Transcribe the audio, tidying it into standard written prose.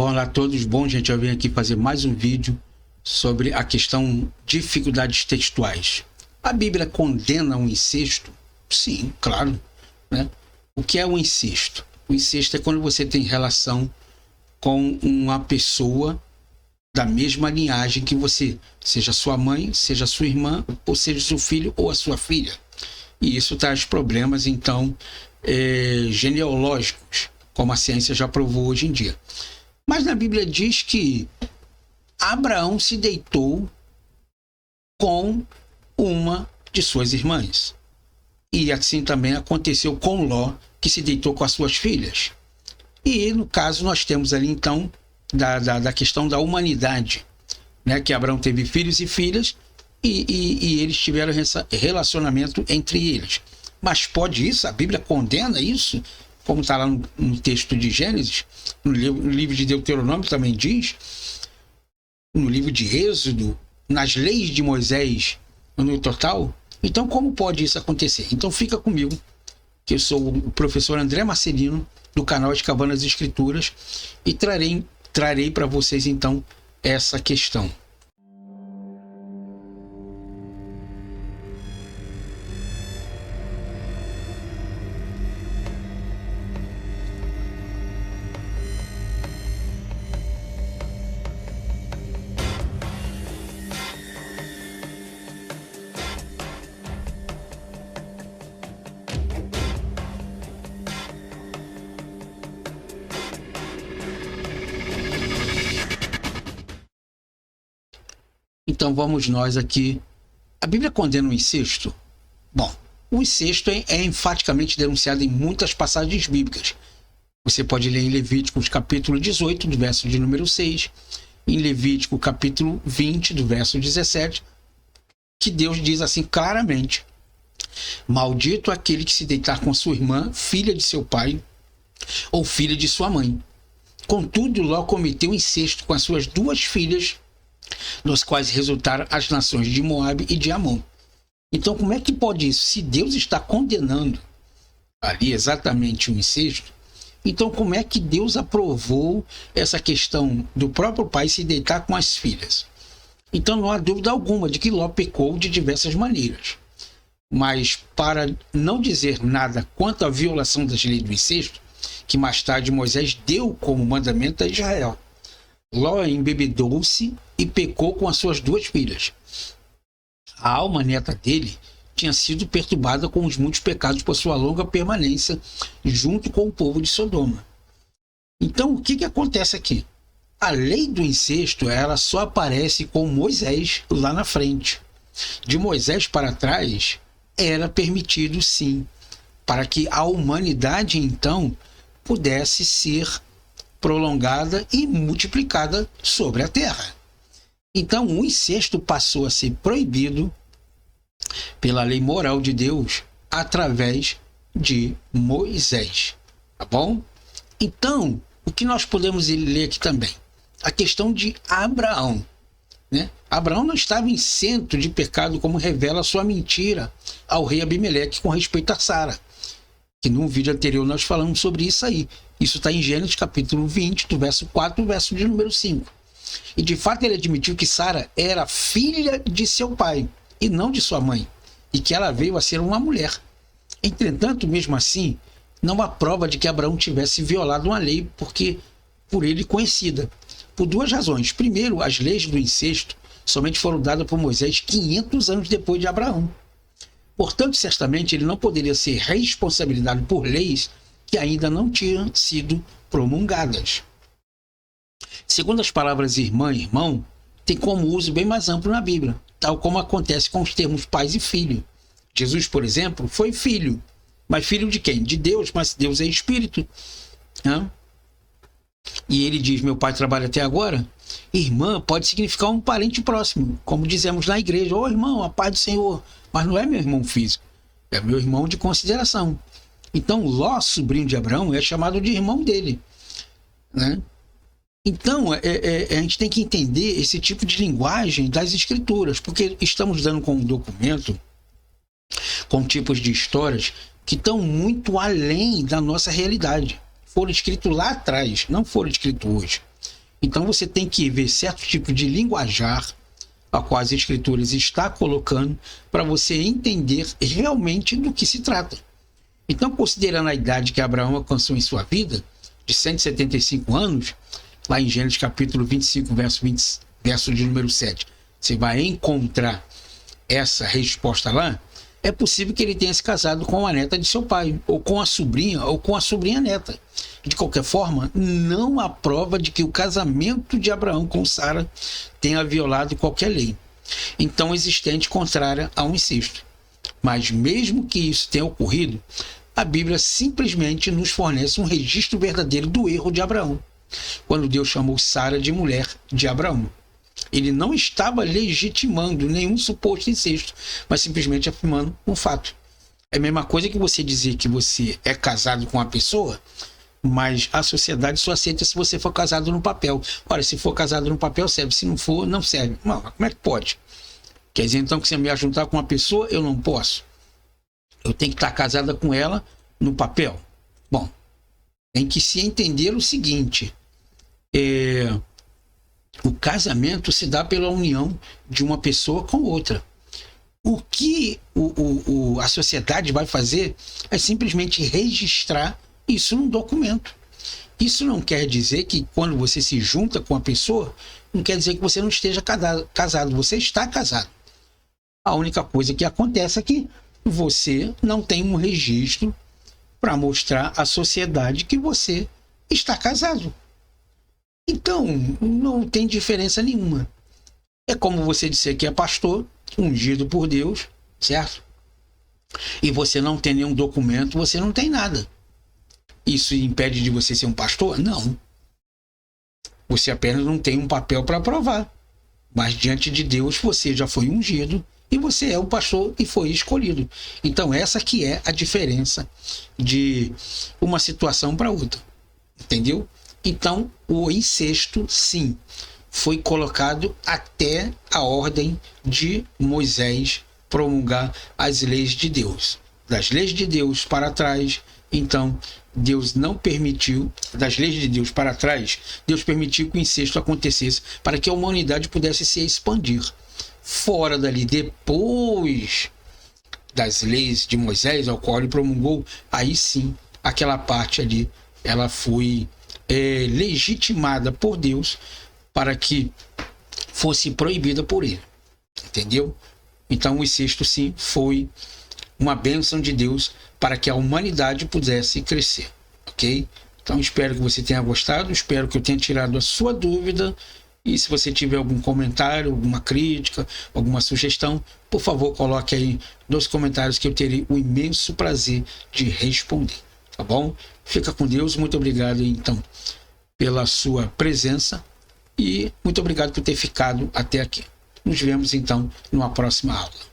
Olá a todos, bom gente, eu vim aqui fazer mais um vídeo sobre a questão dificuldades textuais. A Bíblia condena o incesto? Sim, claro, né? O que é o incesto? O incesto é quando você tem relação com uma pessoa da mesma linhagem que você, seja sua mãe, seja sua irmã, ou seja seu filho ou a sua filha. E isso traz problemas, então, genealógicos, como a ciência já provou hoje em dia. Mas na Bíblia diz que Abraão se deitou com uma de suas irmãs. E assim também aconteceu com Ló, que se deitou com as suas filhas. E no caso nós temos ali então da questão da humanidade, né? Que Abraão teve filhos e filhas e eles tiveram relacionamento entre eles. Mas pode isso? A Bíblia condena isso? Como está lá no texto de Gênesis, no livro de Deuteronômio também diz, no livro de Êxodo, nas leis de Moisés, no total. Então, como pode isso acontecer? Então, fica comigo, que eu sou o professor André Marcelino, do canal Escavando as Escrituras, e trarei para vocês, então, essa questão. Então vamos nós aqui. A Bíblia condena o incesto? Bom, o incesto é enfaticamente denunciado em muitas passagens bíblicas. Você pode ler em Levítico capítulo 18, do verso de número 6, em Levítico capítulo 20, do verso 17, que Deus diz assim claramente: maldito aquele que se deitar com sua irmã, filha de seu pai, ou filha de sua mãe. Contudo, Ló cometeu incesto com as suas duas filhas, nos quais resultaram as nações de Moabe e de Amon. Então, como é que pode isso? Se Deus está condenando ali exatamente o incesto, então como é que Deus aprovou essa questão do próprio pai se deitar com as filhas? Então não há dúvida alguma de que Ló pecou de diversas maneiras. Mas para não dizer nada quanto à violação das leis do incesto, que mais tarde Moisés deu como mandamento a Israel, Ló embebedou-se e pecou com as suas duas filhas. A alma neta dele tinha sido perturbada com os muitos pecados por sua longa permanência junto com o povo de Sodoma. Então, o que acontece aqui? A lei do incesto, ela só aparece com Moisés lá na frente. De Moisés para trás, era permitido sim, para que a humanidade, então, pudesse ser prolongada e multiplicada sobre a terra. Então, o incesto passou a ser proibido pela lei moral de Deus através de Moisés, tá bom? Então, o que nós podemos ler aqui também? A questão de Abraão, né? Abraão não estava isento de pecado, como revela sua mentira ao rei Abimeleque com respeito a Sara, que num vídeo anterior nós falamos sobre isso aí. Isso está em Gênesis capítulo 20, do verso 4, verso de número 5. E de fato ele admitiu que Sara era filha de seu pai e não de sua mãe, e que ela veio a ser uma mulher. Entretanto, mesmo assim, não há prova de que Abraão tivesse violado uma lei por ele conhecida, por duas razões. Primeiro, as leis do incesto somente foram dadas por Moisés 500 anos depois de Abraão. Portanto, certamente ele não poderia ser responsabilizado por leis que ainda não tinham sido promulgadas. Segundo as palavras irmã e irmão, tem como uso bem mais amplo na Bíblia, tal como acontece com os termos pais e filho. Jesus, por exemplo, foi filho. Mas filho de quem? De Deus, mas Deus é espírito. Né? E ele diz, meu pai trabalha até agora. Irmã pode significar um parente próximo, como dizemos na igreja. Ô irmão, a paz do Senhor. Mas não é meu irmão físico, é meu irmão de consideração. Então, Ló, sobrinho de Abraão, é chamado de irmão dele. Né? Então, a gente tem que entender esse tipo de linguagem das escrituras, porque estamos dando com um documento, com tipos de histórias que estão muito além da nossa realidade. Foram escritos lá atrás, não foram escritos hoje. Então você tem que ver certo tipo de linguajar a qual as escrituras está colocando para você entender realmente do que se trata. Então, considerando a idade que Abraão alcançou em sua vida, de 175 anos, lá em Gênesis capítulo 25, verso de número 7, você vai encontrar essa resposta lá. É possível que ele tenha se casado com a neta de seu pai, ou com a sobrinha neta. De qualquer forma, não há prova de que o casamento de Abraão com Sara tenha violado qualquer lei, então existente contrária ao incesto. Mas mesmo que isso tenha ocorrido, a Bíblia simplesmente nos fornece um registro verdadeiro do erro de Abraão, quando Deus chamou Sara de mulher de Abraão. Ele não estava legitimando nenhum suposto incesto, mas simplesmente afirmando um fato. É a mesma coisa que você dizer que você é casado com uma pessoa, mas a sociedade só aceita se você for casado no papel. Ora, se for casado no papel serve, se não for, não serve. Não, como é que pode? Quer dizer então que se eu me juntar com uma pessoa, eu não posso? Eu tenho que estar casada com ela no papel? Bom, tem que se entender o seguinte: o casamento se dá pela união de uma pessoa com outra. O que a sociedade vai fazer é simplesmente registrar isso num documento. Isso não quer dizer que quando você se junta com a pessoa, não quer dizer que você não esteja casado. Você está casado. A única coisa que acontece é que você não tem um registro para mostrar à sociedade que você está casado. Então, não tem diferença nenhuma. É como você dizer que é pastor, ungido por Deus, certo? E você não tem nenhum documento, você não tem nada. Isso impede de você ser um pastor? Não. Você apenas não tem um papel para provar. Mas diante de Deus você já foi ungido e você é o pastor e foi escolhido. Então essa que é a diferença de uma situação para outra. Entendeu? Então o incesto, sim, foi colocado até a ordem de Moisés promulgar as leis de Deus. Das leis de Deus para trás, então, Deus não permitiu, das leis de Deus para trás, Deus permitiu que o incesto acontecesse para que a humanidade pudesse se expandir. Fora dali, depois das leis de Moisés, ao qual ele promulgou, aí sim, aquela parte ali, ela foi legitimada por Deus para que fosse proibida por ele. Entendeu? Então o incesto sim foi uma bênção de Deus para que a humanidade pudesse crescer, ok? Então espero que você tenha gostado, espero que eu tenha tirado a sua dúvida, e se você tiver algum comentário, alguma crítica, alguma sugestão, por favor coloque aí nos comentários que eu terei o imenso prazer de responder, tá bom? Fica com Deus, muito obrigado então pela sua presença e muito obrigado por ter ficado até aqui. Nos vemos então numa próxima aula.